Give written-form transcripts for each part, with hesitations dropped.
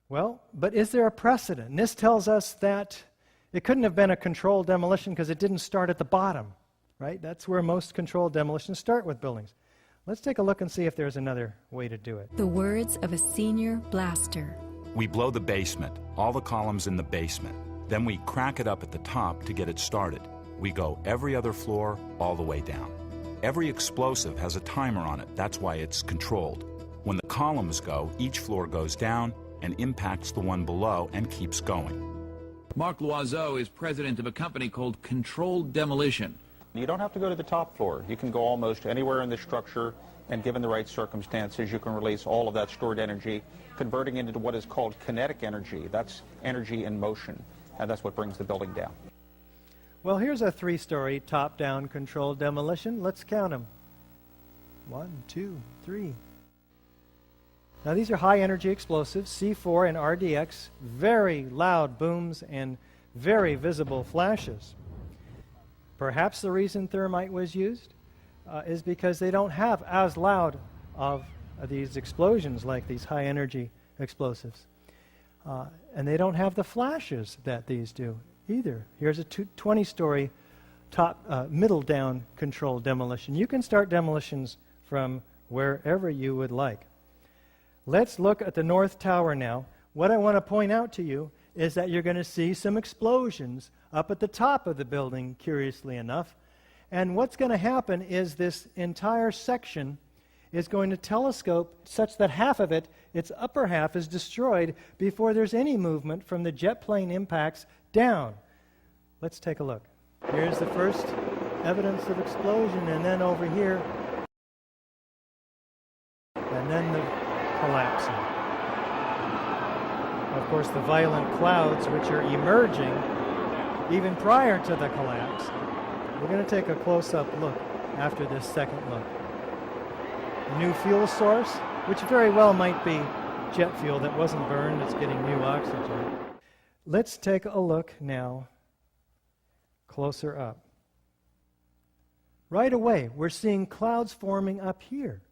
Well, but is there a precedent? And this tells us that it couldn't have been a controlled demolition because it didn't start at the bottom, right? That's where most controlled demolitions start with buildings. Let's take a look and see if there's another way to do it. The words of a senior blaster. We blow the basement, all the columns in the basement. Then we crack it up at the top to get it started. We go every other floor all the way down. Every explosive has a timer on it. That's why it's controlled. When the columns go, each floor goes down and impacts the one below and keeps going. Mark Loiseau is president of a company called Controlled Demolition. You don't have to go to the top floor. You can go almost anywhere in the structure, and given the right circumstances, you can release all of that stored energy, converting into what is called kinetic energy. That's energy in motion, and that's what brings the building down. Well, here's a 3-story top-down controlled demolition. Let's count them. 1, 2, 3. Now these are high-energy explosives, C4 and RDX, very loud booms and very visible flashes. Perhaps the reason thermite was used is because they don't have as loud of these explosions like these high-energy explosives. And they don't have the flashes that these do either. Here's a 20-story middle-down controlled demolition. You can start demolitions from wherever you would like. Let's look at the North Tower now. What I want to point out to you is that you're going to see some explosions up at the top of the building, curiously enough. And what's going to happen is this entire section is going to telescope such that half of it, its upper half, is destroyed before there's any movement from the jet plane impacts down. Let's take a look. Here's the first evidence of explosion, and then over here, and then the collapsing. Of course, the violent clouds which are emerging even prior to the collapse. We're going to take a close-up look after this second look. A new fuel source, which very well might be jet fuel that wasn't burned, it's getting new oxygen. Let's take a look now closer up. Right away, we're seeing clouds forming up here.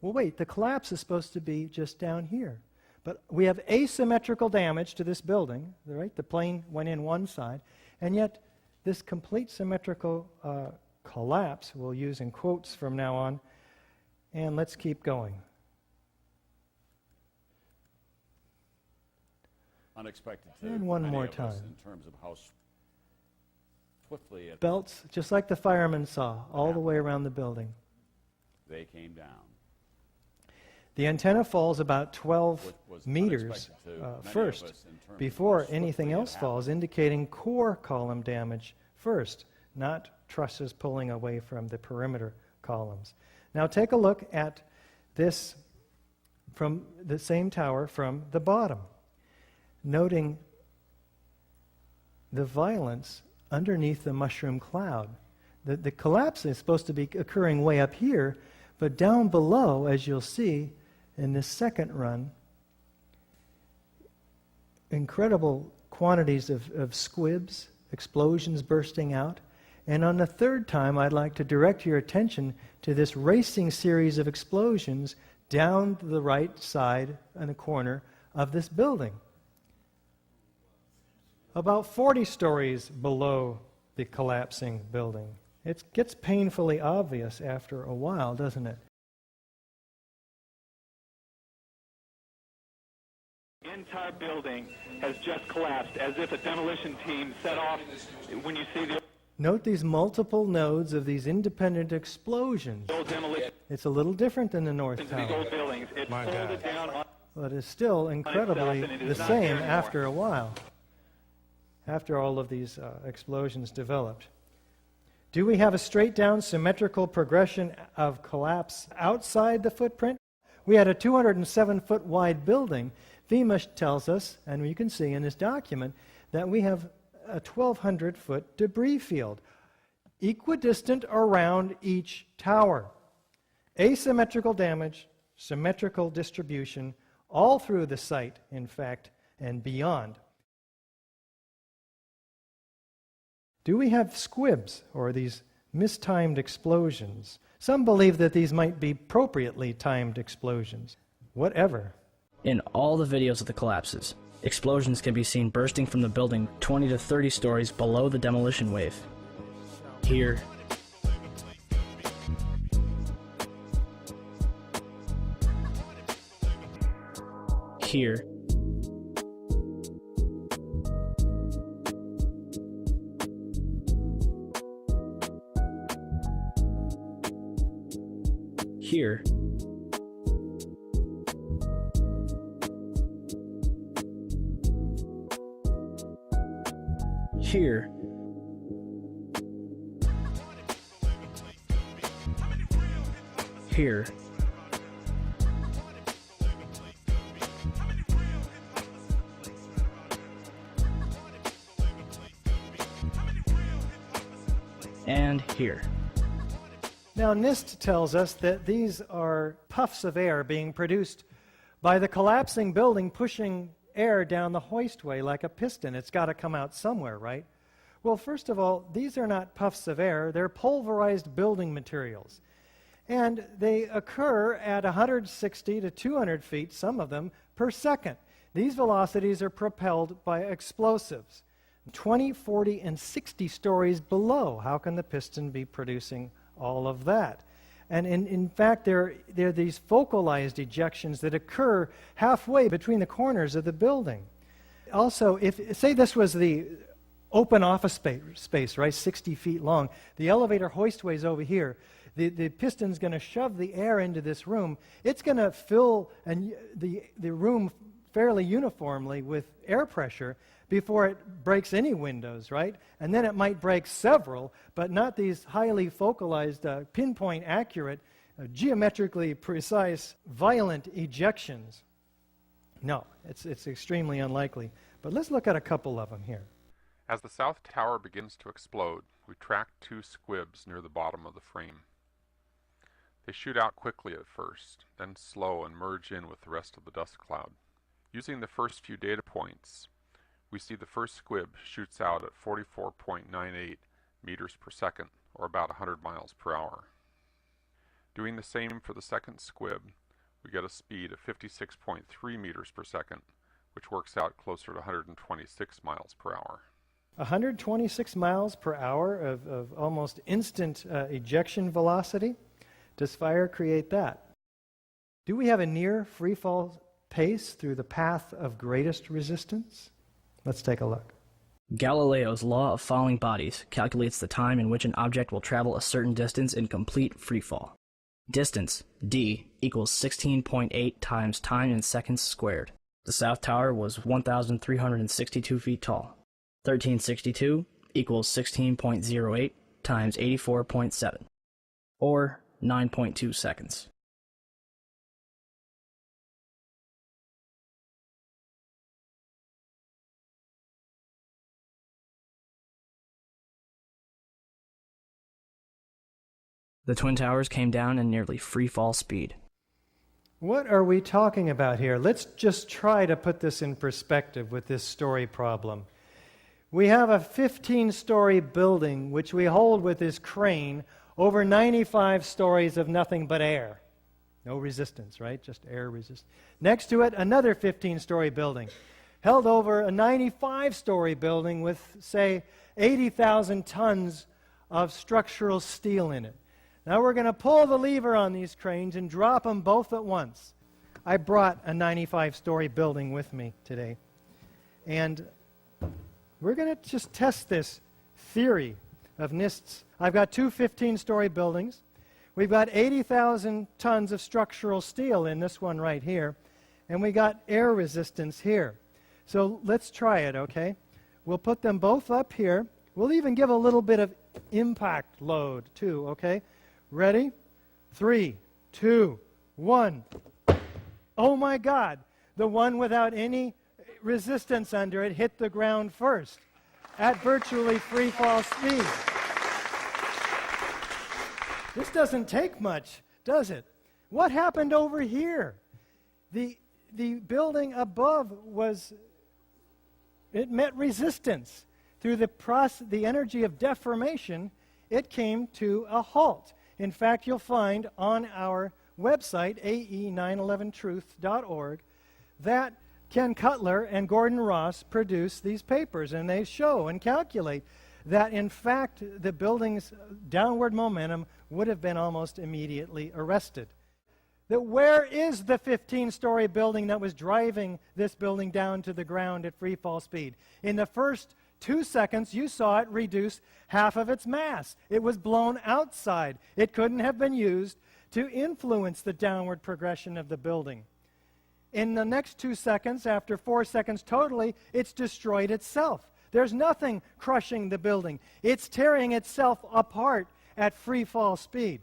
Well, wait, the collapse is supposed to be just down here. But we have asymmetrical damage to this building, right? The plane went in one side, and yet this complete symmetrical collapse, we'll use in quotes from now on, and let's keep going. Unexpected. And one more time. In terms of how swiftly belts, just like the firemen saw, all the way around the building. They came down. The antenna falls about 12 meters first, before anything else falls, indicating core column damage first, not trusses pulling away from the perimeter columns. Now take a look at this from the same tower from the bottom, noting the violence underneath the mushroom cloud. The collapse is supposed to be occurring way up here, but down below, as you'll see in this second run, incredible quantities of squibs, explosions bursting out. And on the third time, I'd like to direct your attention to this racing series of explosions down the right side in the corner of this building. About 40 stories below the collapsing building. It gets painfully obvious after a while, doesn't it? The entire building has just collapsed, as if a demolition team set off. When you see the Note these multiple nodes of these independent explosions. old demolition, It's a little different than the North these Tower, old buildings, it folded down on but it's still incredibly and it the is not same there anymore. after a while, after all of these explosions developed. Do we have a straight-down symmetrical progression of collapse outside the footprint? We had a 207-foot wide building. FEMA tells us, and you can see in this document, that we have a 1,200-foot debris field, equidistant around each tower. Asymmetrical damage, symmetrical distribution, all through the site, in fact, and beyond. Do we have squibs, or these mistimed explosions? Some believe that these might be appropriately timed explosions. Whatever. In all the videos of the collapses, explosions can be seen bursting from the building 20 to 30 stories below the demolition wave. Here, here, here, here, here, and here. Now, NIST tells us that these are puffs of air being produced by the collapsing building pushing air down the hoistway like a piston. It's got to come out somewhere, right? Well, first of all, these are not puffs of air. They're pulverized building materials. And they occur at 160 to 200 feet, some of them, per second. These velocities are propelled by explosives. 20, 40, and 60 stories below. How can the piston be producing all of that? And in fact, there are these focalized ejections that occur halfway between the corners of the building. Also, say this was the open office space, right, 60 feet long. The elevator hoistway is over here. The piston's going to shove the air into this room. It's going to fill the room fairly uniformly with air pressure before it breaks any windows, right? And then it might break several, but not these highly focalized, pinpoint accurate, geometrically precise, violent ejections. No, it's extremely unlikely. But let's look at a couple of them here. As the south tower begins to explode, we track two squibs near the bottom of the frame. They shoot out quickly at first, then slow and merge in with the rest of the dust cloud. Using the first few data points, we see the first squib shoots out at 44.98 meters per second, or about 100 miles per hour. Doing the same for the second squib, we get a speed of 56.3 meters per second, which works out closer to 126 miles per hour. 126 miles per hour of almost instant ejection velocity? Does fire create that? Do we have a near freefall pace through the path of greatest resistance? Let's take a look. Galileo's law of falling bodies calculates the time in which an object will travel a certain distance in complete freefall. Distance, d, equals 16.8 times time in seconds squared. The South Tower was 1,362 feet tall. 1362 equals 16.08 times 84.7, or 9.2 seconds. The Twin Towers came down in nearly free fall speed. What are we talking about here? Let's just try to put this in perspective with this story problem. We have a 15-story building which we hold with this crane over 95 stories of nothing but air. No resistance, right? Just air resistance. Next to it, another 15-story building held over a 95-story building with, say, 80,000 tons of structural steel in it. Now we're going to pull the lever on these cranes and drop them both at once. I brought a 95-story building with me today. And we're going to just test this theory of NIST's. I've got two 15-story buildings. We've got 80,000 tons of structural steel in this one right here. And we got air resistance here. So let's try it, okay? We'll put them both up here. We'll even give a little bit of impact load too, okay? Ready? 3, 2, 1. Oh my God! The one without any resistance under it hit the ground first at virtually free fall speed. This doesn't take much, does it? What happened over here? The building above it met resistance. Through the energy of deformation, it came to a halt. In fact, you'll find on our website, ae911truth.org, that Ken Cutler and Gordon Ross produced these papers, and they show and calculate that, in fact, the building's downward momentum would have been almost immediately arrested. That where is the 15-story building that was driving this building down to the ground at free fall speed? In the first 2 seconds, you saw it reduce half of its mass. It was blown outside. It couldn't have been used to influence the downward progression of the building. In the next 2 seconds, after 4 seconds totally, it's destroyed itself. There's nothing crushing the building. It's tearing itself apart at free fall speed.